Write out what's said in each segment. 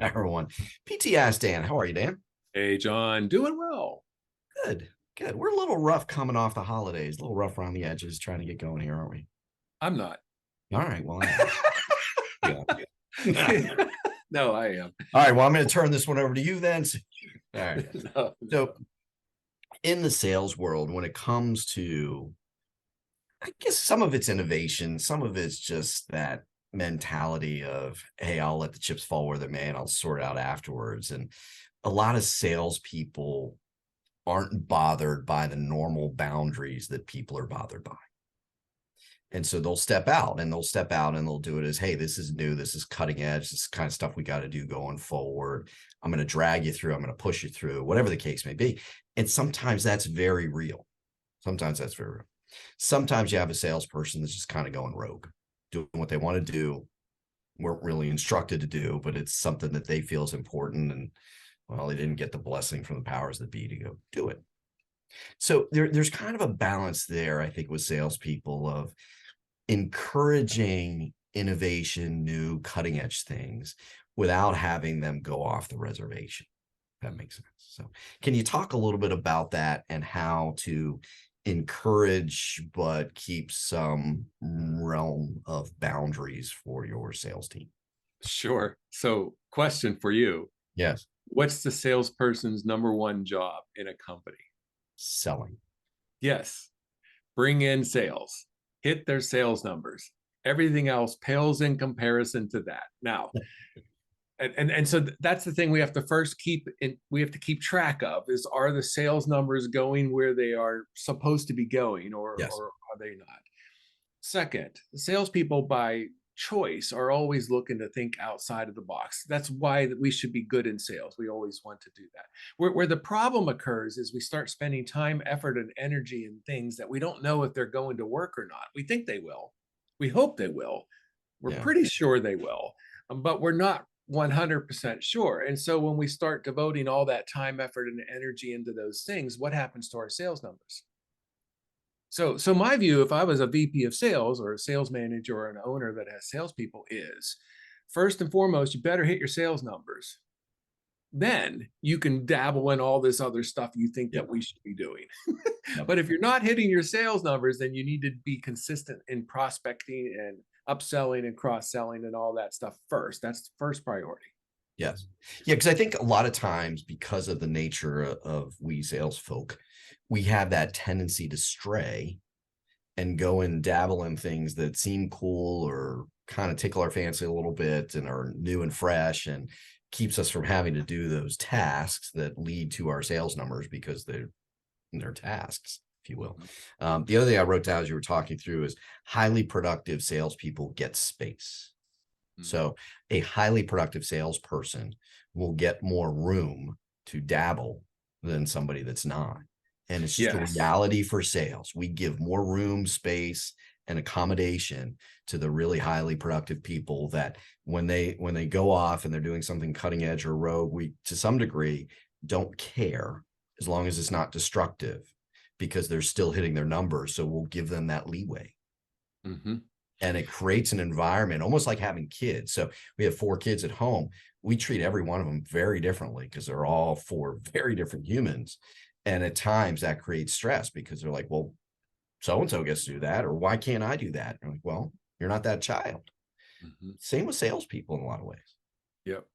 Everyone. PT Ask Dan. How are you, Dan? Hey, John, doing well. Good. Good. We're a little rough coming off the holidays, a little rough around the edges trying to get going here, aren't we? I'm not. All right. Well, I am. Yeah. No, I am. All right. Well, I'm going to turn this one over to you then. All right. No, So, in the sales world, when it comes to, I guess some of it's innovation, some of it's just that mentality of, hey, I'll let the chips fall where they may and I'll sort it out afterwards. And a lot of salespeople aren't bothered by the normal boundaries that people are bothered by. And so they'll step out and they'll do it as, hey, this is new. This is cutting edge. This is kind of stuff we got to do going forward. I'm going to drag you through. I'm going to push you through, whatever the case may be. And sometimes that's very real. Sometimes that's very real. Sometimes you have a salesperson that's just kind of going rogue, doing what they want to do, weren't really instructed to do, but it's something that they feel is important. And well, they didn't get the blessing from the powers that be to go do it. So there's kind of a balance there, I think, with salespeople of encouraging innovation, new cutting edge things without having them go off the reservation. That makes sense. So can you talk a little bit about that and how to encourage but keep some realm of boundaries for your sales team? sure. So, question for you. Yes. What's the salesperson's number one job in a company? Selling. Yes, bring in sales, hit their sales numbers. Everything else pales in comparison to that. Now, and so that's the thing we have to first keep in, we have to keep track of is, are the sales numbers going where they are supposed to be going, Yes. or are they not? Second, salespeople by choice are always looking to think outside of the box. That's why we should be good in sales. We always want to do that. Where the problem occurs is we start spending time, effort, and energy in things that we don't know if they're going to work or not. We think they will. We hope they will. We're Yeah. pretty sure they will, but we're not 100% sure. And so when we start devoting all that time, effort, and energy into those things, what happens to our sales numbers? So my view, if I was a VP of sales or a sales manager or an owner that has salespeople, is first and foremost, you better hit your sales numbers. Then you can dabble in all this other stuff you think that Yep. we should be doing. Yep. But if you're not hitting your sales numbers, then you need to be consistent in prospecting and upselling and cross-selling and all that stuff first. That's the first priority. Yes. Yeah, because I think a lot of times, because of the nature of we sales folk, we have that tendency to stray and go and dabble in things that seem cool or kind of tickle our fancy a little bit and are new and fresh and keeps us from having to do those tasks that lead to our sales numbers because they're tasks, if you will. The other thing I wrote down as you were talking through is highly productive salespeople get space. Mhm. So a highly productive salesperson will get more room to dabble than somebody that's not. And it's just a Yes. reality for sales. We give more room, space, and accommodation to the really highly productive people that when they go off and they're doing something cutting edge or rogue, we to some degree don't care as long as it's not destructive because they're still hitting their numbers. So we'll give them that leeway Hmm. and it creates an environment almost like having kids. So we have 4 kids at home. We treat every one of them very differently because they're all 4 very different humans. And at times that creates stress because they're like, well, so and so gets to do that, or why can't I do that? And I'm like, well, you're not that child. Hmm. Same with salespeople in a lot of ways. Yep.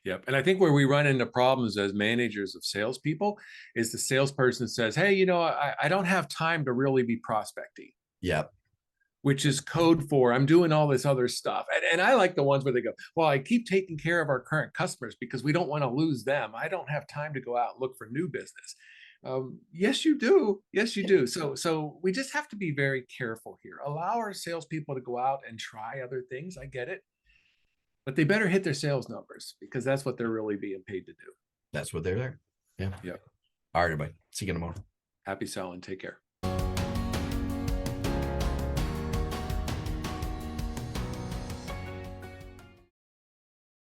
Yep. And I think where we run into problems as managers of salespeople is the salesperson says, hey, I don't have time to really be prospecting, Yep. which is code for I'm doing all this other stuff. And I like the ones where they go, well, I keep taking care of our current customers because we don't want to lose them. I don't have time to go out and look for new business. Yes, you do. Yes, you do. So we just have to be very careful here. Allow our salespeople to go out and try other things. I get it. But they better hit their sales numbers because that's what they're really being paid to do. That's what they're there. Yeah. Yep. All right, everybody. See you in a moment. Happy selling. Take care.